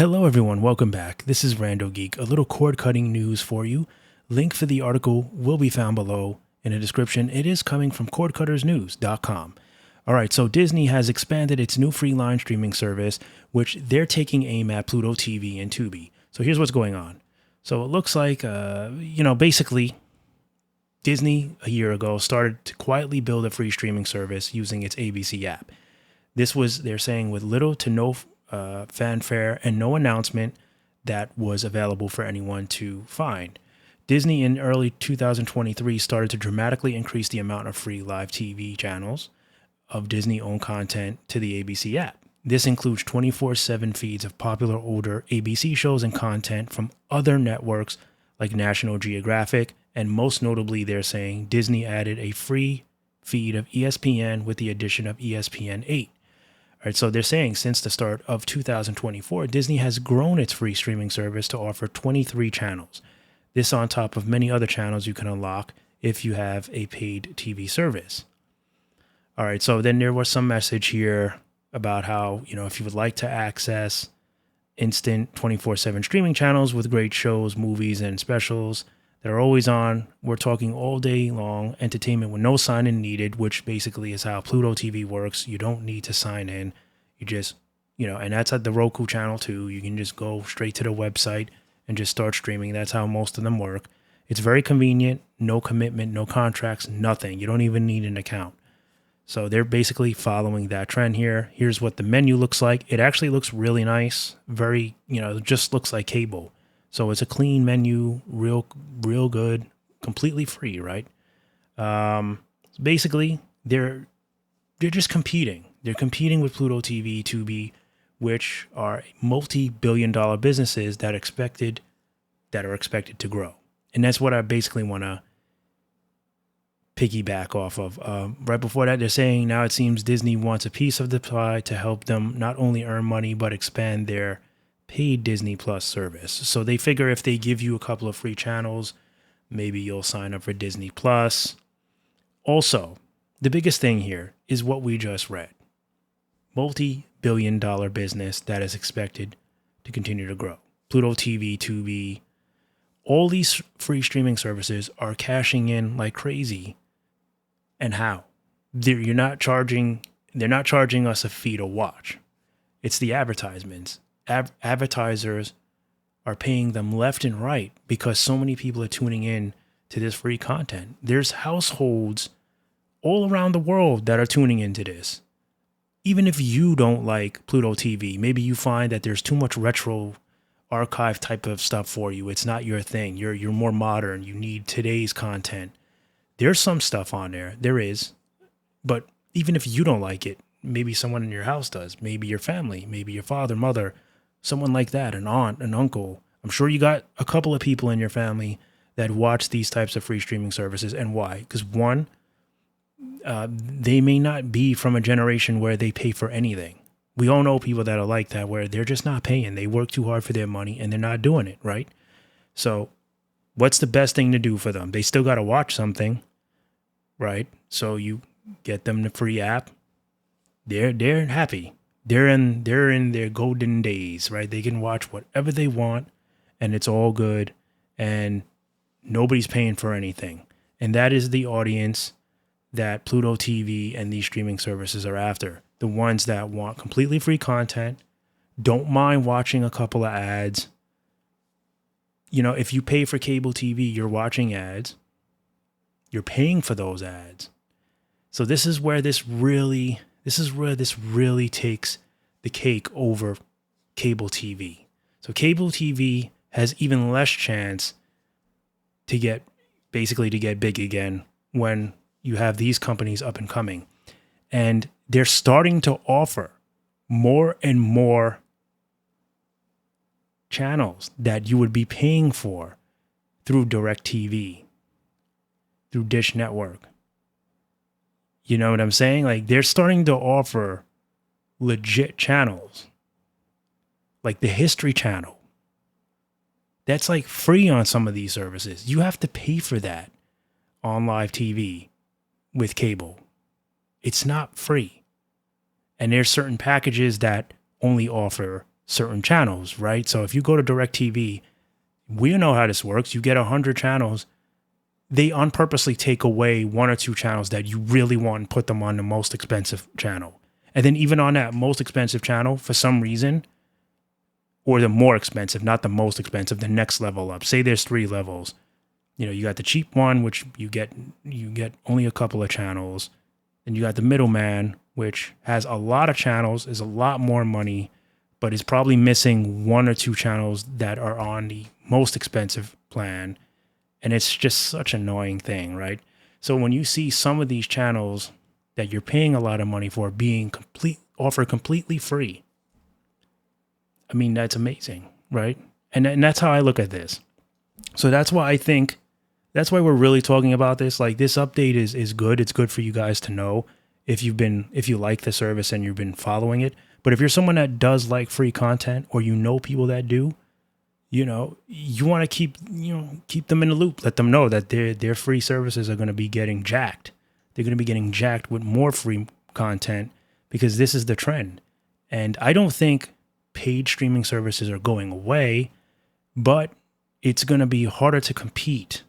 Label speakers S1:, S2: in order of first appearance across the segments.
S1: Hello everyone, welcome back. This is RandoGEEK, a little cord-cutting news for you. Link for the article will be found below in the description. It is coming from cordcuttersnews.com. Alright, so Disney has expanded its new free line streaming service, which they're taking aim at Pluto TV and Tubi. So here's what's going on. So it looks like, basically, Disney a year ago started to quietly build a free streaming service using its ABC app. This was, they're saying, with little to no fanfare and no announcement that was available for anyone to find. Disney in early 2023 started to dramatically increase the amount of free live TV channels of Disney-owned content to the ABC app. This includes 24/7 feeds of popular older ABC shows and content from other networks like National Geographic, and most notably, they're saying Disney added a free feed of ESPN with the addition of ESPN 8. All right, so they're saying since the start of 2024, Disney has grown its free streaming service to offer 23 channels. This on top of many other channels you can unlock if you have a paid TV service. All right, so then there was some message here about how, if you would like to access instant 24/7 streaming channels with great shows, movies, and specials that are always on, we're talking all day long entertainment with no sign-in needed, which basically is how Pluto TV works. You don't need to sign in. You just, and that's at the Roku channel too. You can just go straight to the website and just start streaming. That's how most of them work. It's very convenient, no commitment, no contracts, nothing. You don't even need an account. So they're basically following that trend here. Here's what the menu looks like. It actually looks really nice. Very, it just looks like cable. So it's a clean menu, real good, completely free, right? Basically, they're just competing. They're competing with Pluto TV, Tubi, which are multi-billion-dollar businesses that are expected to grow. And that's what I basically want to piggyback off of. Right before that, they're saying now it seems Disney wants a piece of the pie to help them not only earn money, but expand their paid Disney Plus service. So they figure if they give you a couple of free channels, maybe you'll sign up for Disney Plus. Also, the biggest thing here is what we just read. Multi-billion-dollar business that is expected to continue to grow. Pluto TV, Tubi, all these free streaming services are cashing in like crazy. And how? They're not charging us a fee to watch. It's the advertisements. Advertisers are paying them left and right because so many people are tuning in to this free content. There's households all around the world that are tuning into this. Even if you don't like Pluto TV, maybe you find that there's too much retro archive type of stuff for you. It's not your thing. You're more modern. You need today's content. There's some stuff on there. There is. But even if you don't like it, maybe someone in your house does. Maybe your family, maybe your father, mother, someone like that, an aunt, an uncle. I'm sure you got a couple of people in your family that watch these types of free streaming services. And why? Because one, they may not be from a generation where they pay for anything. We all know people that are like that, where they're just not paying. They work too hard for their money and they're not doing it, right? So what's the best thing to do for them? They still got to watch something, right? So you get them the free app. They're happy. They're in their golden days, right? They can watch whatever they want and it's all good and nobody's paying for anything. And that is the audience that Pluto TV and these streaming services are after. The ones that want completely free content, don't mind watching a couple of ads. If you pay for cable TV, you're watching ads. You're paying for those ads. So this is where this really takes the cake over cable TV. So cable TV has even less chance to get big again when you have these companies up and coming. And they're starting to offer more and more channels that you would be paying for through DirecTV, through Dish Network. You know what I'm saying? Like they're starting to offer legit channels, like the History Channel. That's like free on some of these services. You have to pay for that on live TV with cable. It's not free. And there's certain packages that only offer certain channels, right? So if you go to DirecTV, we know how this works. You get 100 channels. They unpurposely take away one or two channels that you really want and put them on the most expensive channel. And then even on that most expensive channel, for some reason, or the more expensive, not the most expensive, the next level up. Say there's 3 levels. You know, you got the cheap one, which you get only a couple of channels. Then you got the middleman, which has a lot of channels, is a lot more money, but is probably missing 1 or 2 channels that are on the most expensive plan. And it's just such an annoying thing, right? So when you see some of these channels that you're paying a lot of money for being offered completely free, I mean, that's amazing, right? And that's how I look at this. So that's why we're really talking about this. Like, this update is good. It's good for you guys to know if you like the service and you've been following it. But if you're someone that does like free content, or you know people that do, you know, you want to keep them in the loop. Let them know that their free services are going to be getting jacked. They're going to be getting jacked with more free content, because this is the trend. And I don't think paid streaming services are going away, but it's going to be harder to compete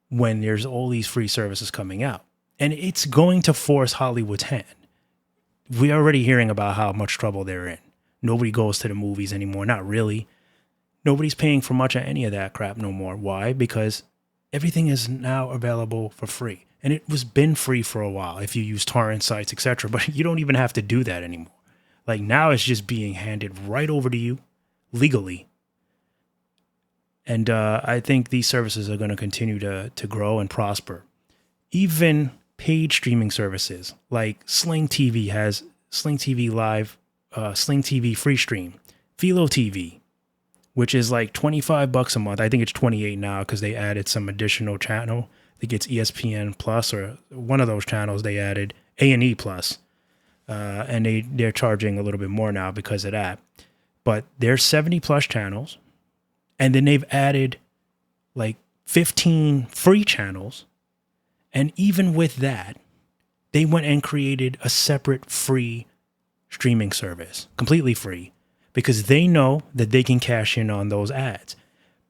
S1: when there's all these free services coming out. And it's going to force Hollywood's hand. We're already hearing about how much trouble they're in. Nobody goes to the movies anymore. Not really. Nobody's paying for much of any of that crap no more. Why? Because everything is now available for free. And it was been free for a while if you use torrent sites, etc. But you don't even have to do that anymore. Like, now it's just being handed right over to you legally. And I think these services are going to continue to grow and prosper. Even paid streaming services like Sling TV has Sling TV Live, Sling TV Free Stream, Philo TV, which is like $25 a month. I think it's 28 now because they added some additional channel. I think it's ESPN Plus, or one of those channels they added, A&E Plus. And they're charging a little bit more now because of that. But there's 70 plus channels. And then they've added like 15 free channels. And even with that, they went and created a separate free streaming service, completely free, because they know that they can cash in on those ads.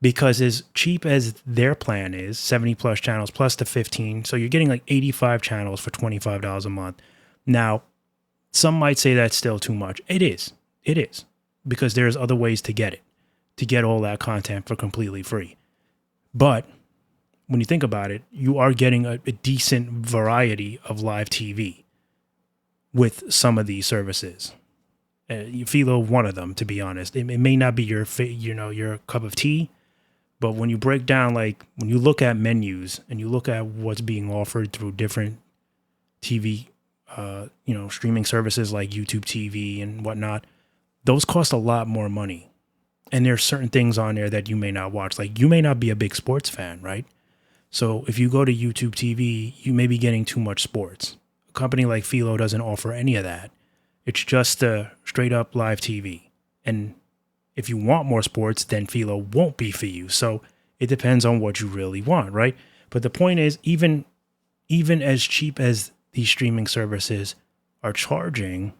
S1: Because as cheap as their plan is, 70 plus channels plus the 15, so you're getting like 85 channels for $25 a month. Now, some might say that's still too much. It is, because there's other ways to get all that content for completely free. But when you think about it, you are getting a decent variety of live TV with some of these services. Philo, one of them, to be honest. It may not be your cup of tea, but when you break down, like when you look at menus and you look at what's being offered through different TV, streaming services like YouTube TV and whatnot, those cost a lot more money. And there's certain things on there that you may not watch. Like, you may not be a big sports fan, right? So if you go to YouTube TV, you may be getting too much sports. A company like Philo doesn't offer any of that. It's just a straight up live TV. And if you want more sports, then Philo won't be for you. So it depends on what you really want, right? But the point is, even as cheap as these streaming services are charging,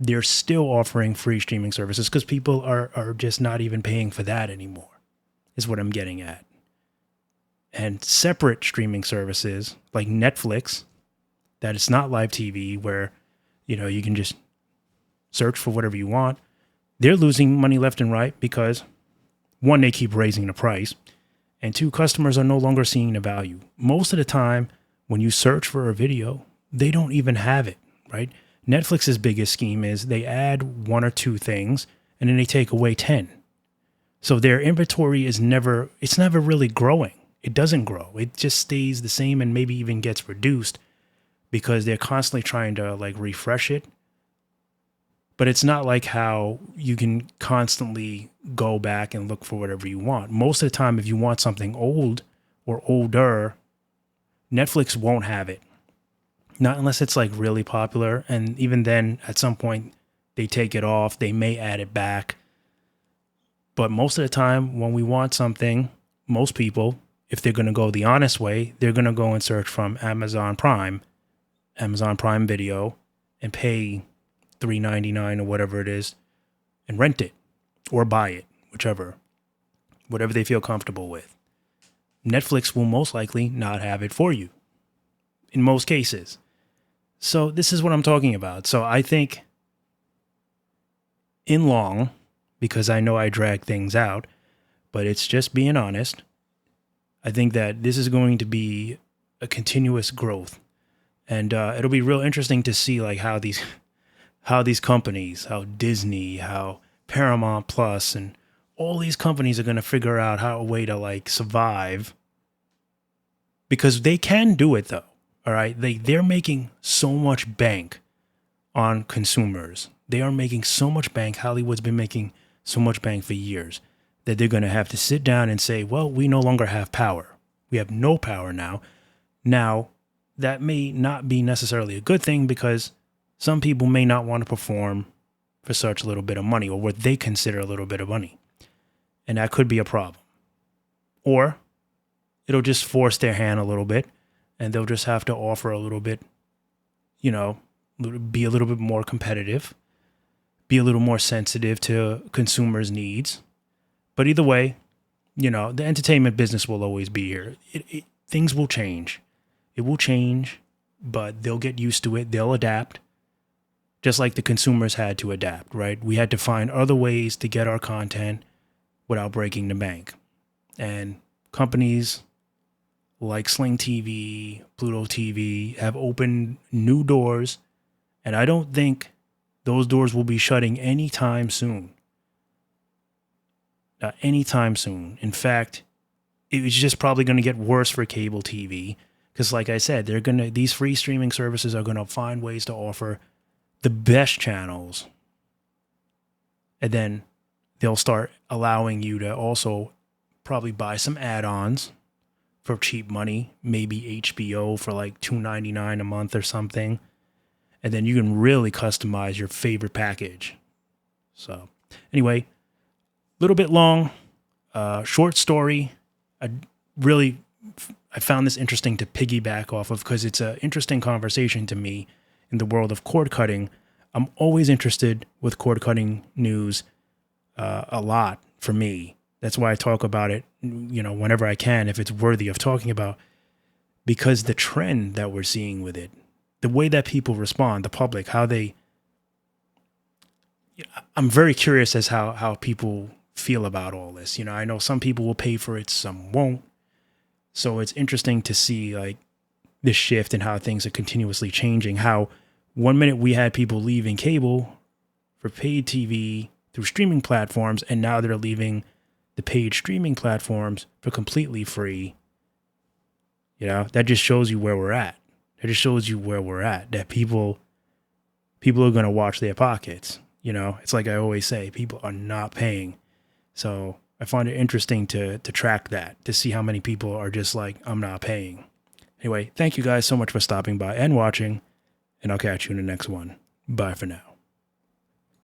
S1: they're still offering free streaming services because people are just not even paying for that anymore, is what I'm getting at. And separate streaming services like Netflix, that it's not live TV where, you can just search for whatever you want. They're losing money left and right because, one, they keep raising the price, and two, customers are no longer seeing the value. Most of the time, when you search for a video, they don't even have it, right? Netflix's biggest scheme is they add 1 or 2 things and then they take away 10. So their inventory is never really growing. It doesn't grow. It just stays the same and maybe even gets reduced because they're constantly trying to like refresh it. But it's not like how you can constantly go back and look for whatever you want. Most of the time, if you want something old or older, Netflix won't have it. Not unless it's like really popular. And even then, at some point, they take it off. They may add it back. But most of the time, when we want something, most people, if they're going to go the honest way, they're going to go and search from Amazon Prime Video, and pay $3.99 or whatever it is, and rent it or buy it, whatever they feel comfortable with. Netflix will most likely not have it for you in most cases. So this is what I'm talking about. So I think in long, because I know I drag things out, but it's just being honest, I think that this is going to be a continuous growth. And it'll be real interesting to see like how these companies, how Disney, how Paramount Plus, and all these companies are going to figure out how a way to like survive, because they can do it though. All right. They're making so much bank on consumers. They are making so much bank. Hollywood's been making so much bank for years that they're going to have to sit down and say, well, we no longer have power. We have no power now. Now, that may not be necessarily a good thing, because some people may not want to perform for such a little bit of money, or what they consider a little bit of money. And that could be a problem. Or it'll just force their hand a little bit, and they'll just have to offer a little bit, be a little bit more competitive, be a little more sensitive to consumers' needs. But either way, the entertainment business will always be here. Things will change. It will change, but they'll get used to it. They'll adapt, just like the consumers had to adapt, right? We had to find other ways to get our content without breaking the bank. And companies like Sling TV, Pluto TV have opened new doors, and I don't think those doors will be shutting anytime soon. Not anytime soon. In fact, it's just probably going to get worse for cable TV, because like I said, these free streaming services are going to find ways to offer the best channels, and then they'll start allowing you to also probably buy some add-ons for cheap money, maybe HBO for like $2.99 a month or something. And then you can really customize your favorite package. So anyway, a little bit long, short story. I found this interesting to piggyback off of, because it's an interesting conversation to me in the world of cord cutting. I'm always interested with cord cutting news a lot for me. That's why I talk about it, whenever I can, if it's worthy of talking about, because the trend that we're seeing with it, the way that people respond, the public, I'm very curious as how people feel about all this. I know some people will pay for it, some won't. So it's interesting to see like this shift and how things are continuously changing. How 1 minute we had people leaving cable for paid TV through streaming platforms, and now they're leaving the paid streaming platforms for completely free. That just shows you where we're at. That people are going to watch their pockets. It's like I always say, people are not paying. So I find it interesting to track that, to see how many people are just like, I'm not paying. Anyway, thank you guys so much for stopping by and watching, and I'll catch you in the next one. Bye for now.